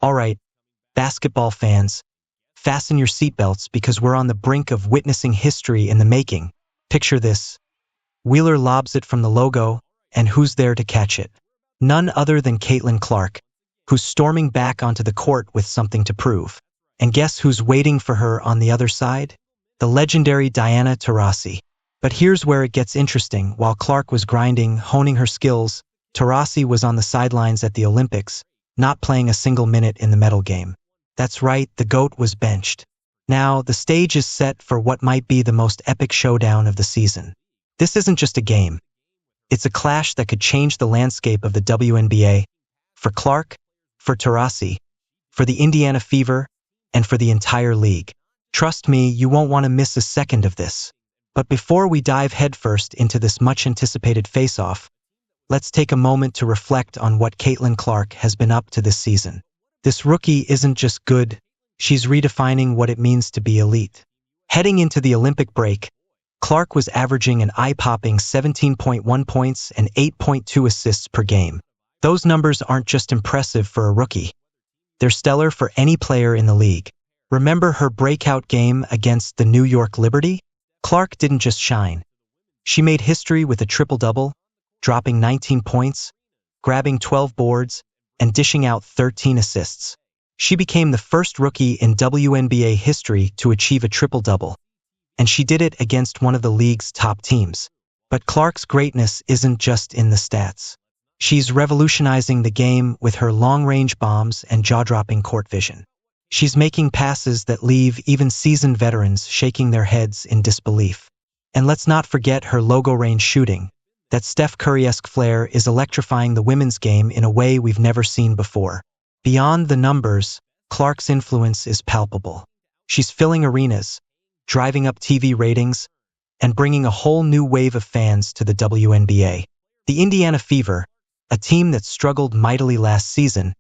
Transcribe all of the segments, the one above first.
Alright, basketball fans, fasten your seatbelts because we're on the brink of witnessing history in the making. Picture this. Wheeler lobs it from the logo, and who's there to catch it? None other than Caitlin Clark, who's storming back onto the court with something to prove. And guess who's waiting for her on the other side? The legendary Diana Taurasi. But here's where it gets interesting. While Clark was grinding, honing her skills, Taurasi was on the sidelines at the Olympics, not playing a single minute in the medal game. That's right, the GOAT was benched. Now, the stage is set for what might be the most epic showdown of the season. This isn't just a game. It's a clash that could change the landscape of the WNBA, for Clark, for Taurasi, for the Indiana Fever, and for the entire league. Trust me, you won't want to miss a second of this. But before we dive headfirst into this much-anticipated face-off, let's take a moment to reflect on what Caitlin Clark has been up to this season. This rookie isn't just good, she's redefining what it means to be elite. Heading into the Olympic break, Clark was averaging an eye-popping 17.1 points and 8.2 assists per game. Those numbers aren't just impressive for a rookie. They're stellar for any player in the league. Remember her breakout game against the New York Liberty? Clark didn't just shine. She made history with a triple-double, dropping 19 points, grabbing 12 boards, and dishing out 13 assists. She became the first rookie in WNBA history to achieve a triple-double, and she did it against one of the league's top teams. But Clark's greatness isn't just in the stats. She's revolutionizing the game with her long-range bombs and jaw-dropping court vision. She's making passes that leave even seasoned veterans shaking their heads in disbelief. And let's not forget her logo-range shooting. That Steph Curry-esque flair is electrifying the women's game in a way we've never seen before. Beyond the numbers, Clark's influence is palpable. She's filling arenas, driving up TV ratings, and bringing a whole new wave of fans to the WNBA. The Indiana Fever, a team that struggled mightily last season,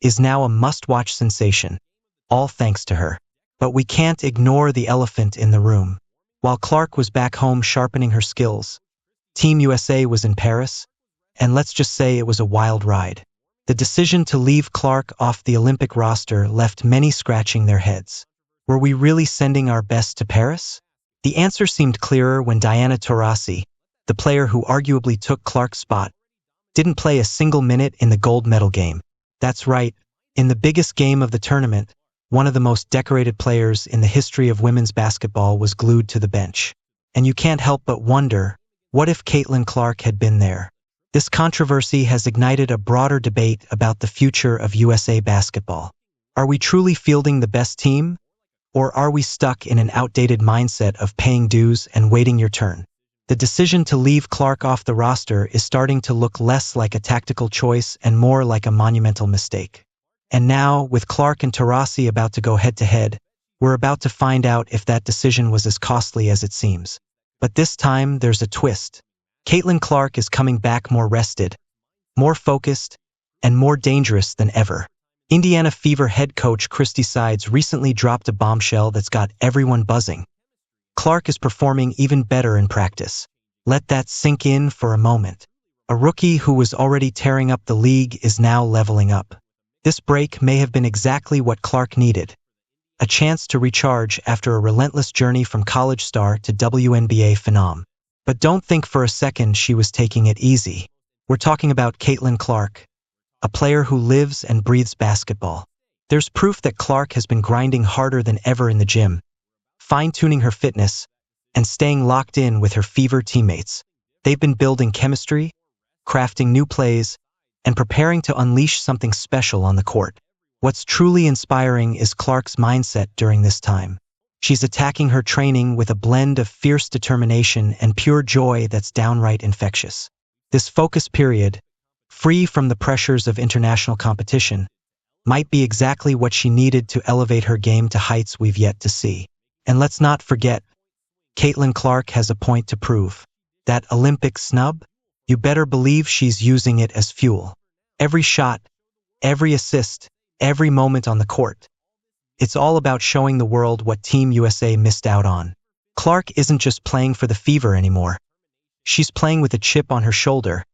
is now a must-watch sensation, all thanks to her. But we can't ignore the elephant in the room. While Clark was back home sharpening her skills, Team USA was in Paris, and let's just say it was a wild ride. The decision to leave Clark off the Olympic roster left many scratching their heads. Were we really sending our best to Paris? The answer seemed clearer when Diana Taurasi, the player who arguably took Clark's spot, didn't play a single minute in the gold medal game. That's right, in the biggest game of the tournament, one of the most decorated players in the history of women's basketball was glued to the bench. And you can't help but wonder, what if Caitlin Clark had been there? This controversy has ignited a broader debate about the future of USA basketball. Are we truly fielding the best team? Or are we stuck in an outdated mindset of paying dues and waiting your turn? The decision to leave Clark off the roster is starting to look less like a tactical choice and more like a monumental mistake. And now, with Clark and Taurasi about to go head-to-head, we're about to find out if that decision was as costly as it seems. But this time, there's a twist. Caitlin Clark is coming back more rested, more focused, and more dangerous than ever. Indiana Fever head coach Christy Sides recently dropped a bombshell that's got everyone buzzing. Clark is performing even better in practice. Let that sink in for a moment. A rookie who was already tearing up the league is now leveling up. This break may have been exactly what Clark needed. A chance to recharge after a relentless journey from college star to WNBA phenom. But don't think for a second she was taking it easy. We're talking about Caitlin Clark, a player who lives and breathes basketball. There's proof that Clark has been grinding harder than ever in the gym, fine-tuning her fitness, and staying locked in with her Fever teammates. They've been building chemistry, crafting new plays, and preparing to unleash something special on the court. What's truly inspiring is Clark's mindset during this time. She's attacking her training with a blend of fierce determination and pure joy that's downright infectious. This focus period, free from the pressures of international competition, might be exactly what she needed to elevate her game to heights we've yet to see. And let's not forget, Caitlin Clark has a point to prove. That Olympic snub? You better believe she's using it as fuel. Every shot, every assist, every moment on the court. It's all about showing the world what Team USA missed out on. Clark isn't just playing for the Fever anymore. She's playing with a chip on her shoulder,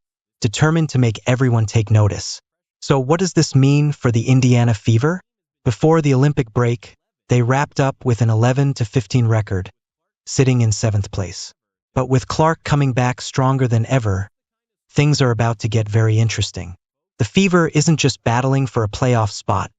determined to make everyone take notice. So what does this mean for the Indiana Fever? Before the Olympic break, they wrapped up with an 11-15 record, sitting in 7th place. But with Clark coming back stronger than ever, things are about to get very interesting. The Fever isn't just battling for a playoff spot.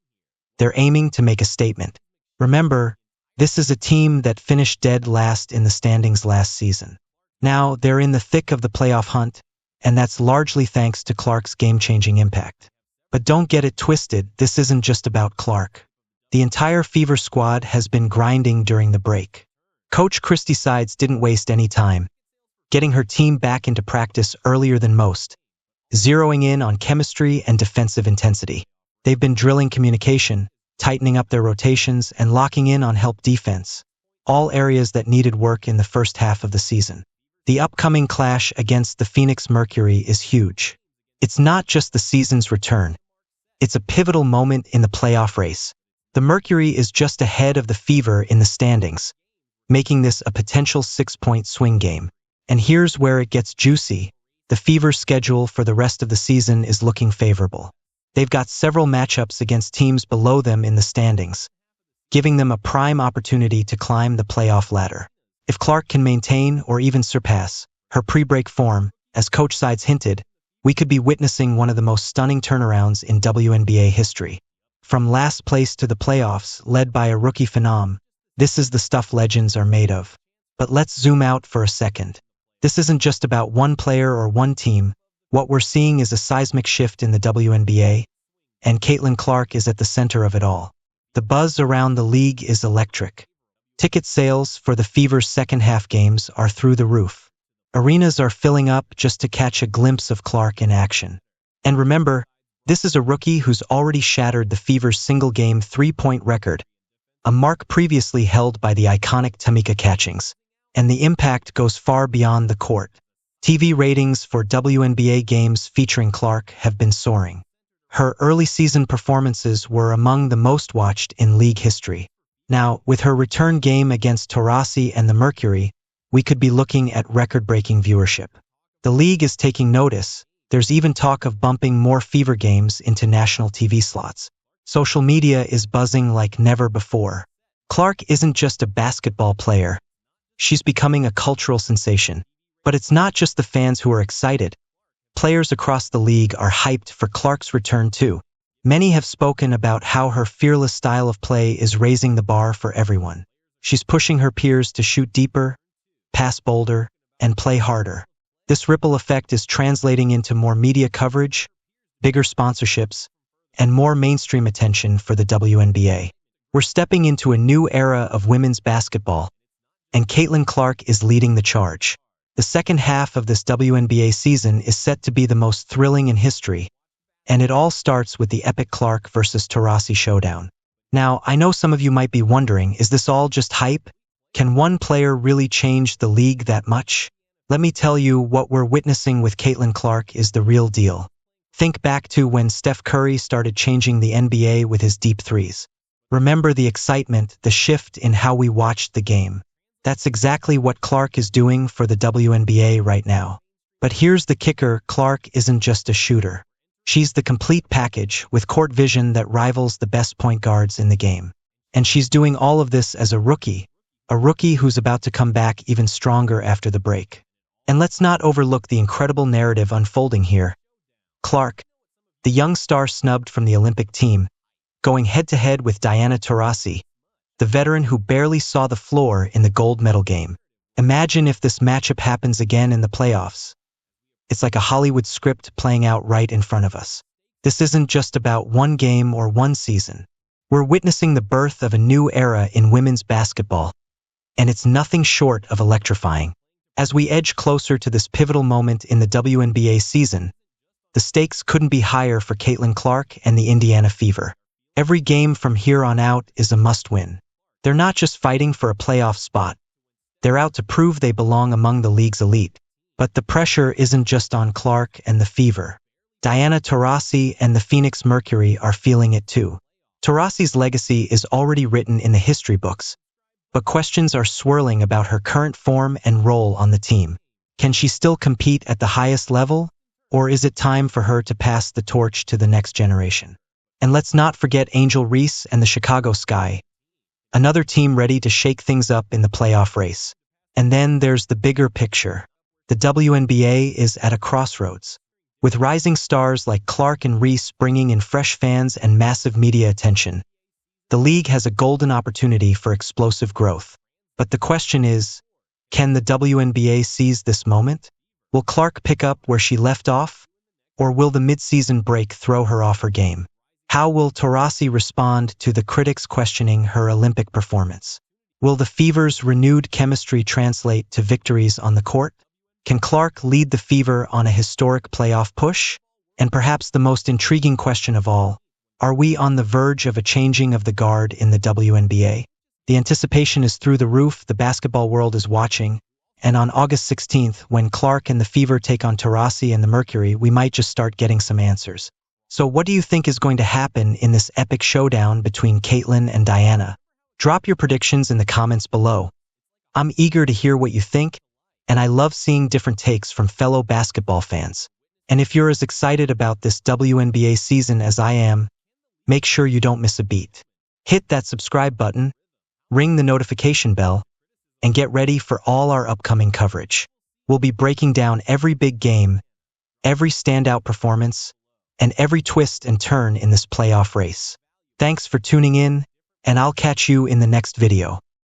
They're aiming to make a statement. Remember, this is a team that finished dead last in the standings last season. Now, they're in the thick of the playoff hunt, and that's largely thanks to Clark's game-changing impact. But don't get it twisted, this isn't just about Clark. The entire Fever squad has been grinding during the break. Coach Christie Sides didn't waste any time, getting her team back into practice earlier than most, zeroing in on chemistry and defensive intensity. They've been drilling communication, tightening up their rotations, and locking in on help defense, all areas that needed work in the first half of the season. The upcoming clash against the Phoenix Mercury is huge. It's not just the season's return. It's a pivotal moment in the playoff race. The Mercury is just ahead of the Fever in the standings, making this a potential 6-point swing game. And here's where it gets juicy. The Fever's schedule for the rest of the season is looking favorable. They've got several matchups against teams below them in the standings, giving them a prime opportunity to climb the playoff ladder. If Clark can maintain or even surpass her pre-break form, as Coach Sides hinted, we could be witnessing one of the most stunning turnarounds in WNBA history. From last place to the playoffs, led by a rookie phenom, this is the stuff legends are made of. But let's zoom out for a second. This isn't just about one player or one team. What we're seeing is a seismic shift in the WNBA, and Caitlin Clark is at the center of it all. The buzz around the league is electric. Ticket sales for the Fever's second-half games are through the roof. Arenas are filling up just to catch a glimpse of Clark in action. And remember, this is a rookie who's already shattered the Fever's single-game three-point record, a mark previously held by the iconic Tamika Catchings. And the impact goes far beyond the court. TV ratings for WNBA games featuring Clark have been soaring. Her early season performances were among the most watched in league history. Now, with her return game against Taurasi and the Mercury, we could be looking at record-breaking viewership. The league is taking notice. There's even talk of bumping more Fever games into national TV slots. Social media is buzzing like never before. Clark isn't just a basketball player. She's becoming a cultural sensation. But it's not just the fans who are excited. Players across the league are hyped for Clark's return too. Many have spoken about how her fearless style of play is raising the bar for everyone. She's pushing her peers to shoot deeper, pass bolder, and play harder. This ripple effect is translating into more media coverage, bigger sponsorships, and more mainstream attention for the WNBA. We're stepping into a new era of women's basketball, and Caitlin Clark is leading the charge. The second half of this WNBA season is set to be the most thrilling in history, and it all starts with the epic Clark versus Taurasi showdown. Now, I know some of you might be wondering, is this all just hype? Can one player really change the league that much? Let me tell you, what we're witnessing with Caitlin Clark is the real deal. Think back to when Steph Curry started changing the NBA with his deep threes. Remember the excitement, the shift in how we watched the game. That's exactly what Clark is doing for the WNBA right now. But here's the kicker, Clark isn't just a shooter. She's the complete package, with court vision that rivals the best point guards in the game. And she's doing all of this as a rookie who's about to come back even stronger after the break. And let's not overlook the incredible narrative unfolding here. Clark, the young star snubbed from the Olympic team, going head-to-head with Diana Taurasi, the veteran who barely saw the floor in the gold medal game. Imagine if this matchup happens again in the playoffs. It's like a Hollywood script playing out right in front of us. This isn't just about one game or one season. We're witnessing the birth of a new era in women's basketball, and it's nothing short of electrifying. As we edge closer to this pivotal moment in the WNBA season, the stakes couldn't be higher for Caitlin Clark and the Indiana Fever. Every game from here on out is a must-win. They're not just fighting for a playoff spot. They're out to prove they belong among the league's elite. But the pressure isn't just on Clark and the Fever. Diana Taurasi and the Phoenix Mercury are feeling it too. Taurasi's legacy is already written in the history books, but questions are swirling about her current form and role on the team. Can she still compete at the highest level? Or is it time for her to pass the torch to the next generation? And let's not forget Angel Reese and the Chicago Sky, another team ready to shake things up in the playoff race. And then there's the bigger picture. The WNBA is at a crossroads, with rising stars like Clark and Reese bringing in fresh fans and massive media attention. The league has a golden opportunity for explosive growth. But the question is, can the WNBA seize this moment? Will Clark pick up where she left off? Or will the mid-season break throw her off her game? How will Taurasi respond to the critics questioning her Olympic performance? Will the Fever's renewed chemistry translate to victories on the court? Can Clark lead the Fever on a historic playoff push? And perhaps the most intriguing question of all, are we on the verge of a changing of the guard in the WNBA? The anticipation is through the roof, the basketball world is watching, and on August 16th, when Clark and the Fever take on Taurasi and the Mercury, we might just start getting some answers. So what do you think is going to happen in this epic showdown between Caitlin and Diana? Drop your predictions in the comments below. I'm eager to hear what you think, and I love seeing different takes from fellow basketball fans. And if you're as excited about this WNBA season as I am, make sure you don't miss a beat. Hit that subscribe button, ring the notification bell, and get ready for all our upcoming coverage. We'll be breaking down every big game, every standout performance, and every twist and turn in this playoff race. Thanks for tuning in, and I'll catch you in the next video.